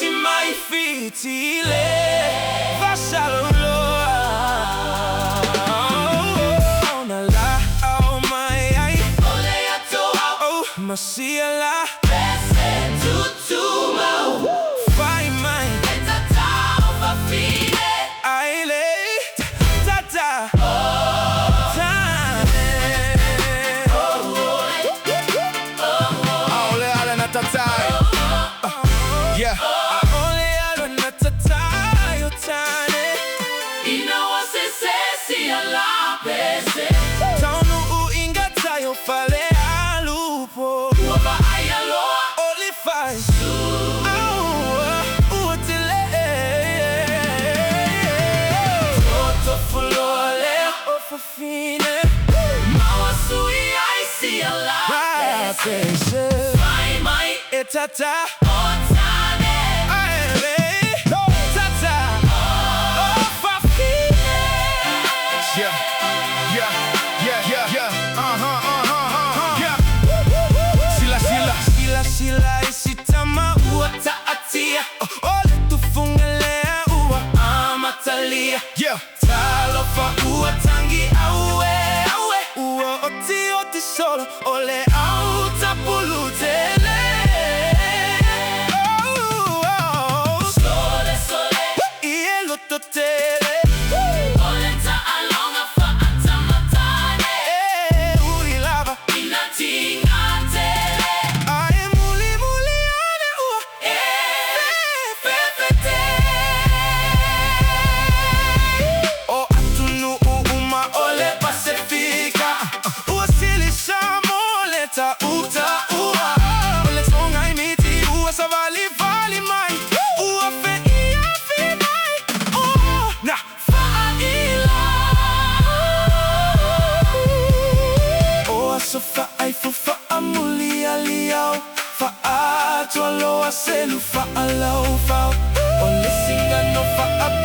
si mai fitile Vasaloloa Na la au mai ai Ole Tatau Oh Masia la Pese Tutuma Fai mai Le Tatau fa fine Ai le Tata Yeah. Ole na tatau tane. Inawa se ala pese. Tonu inga tayo fale alupo. Uaba ayaloa. Oli faz. Utile. Toto fulole ofafine. Mawa sui ai si ala pese. Fai mai etata. Sila isitama uata atia Ole tufungelea ua amatalia Talofa ua tangi aue Ua oti solo Ole au tapulutele Sole Ielo totele Ole taalonga fa atamatane Uilava inatingate Uta ua Ole songai miti ua sa vali mai Ua fe ia fi mai Na faila Oa so faai fu faamuli aliau Faatua loa selu faalau fau Ole singa no faa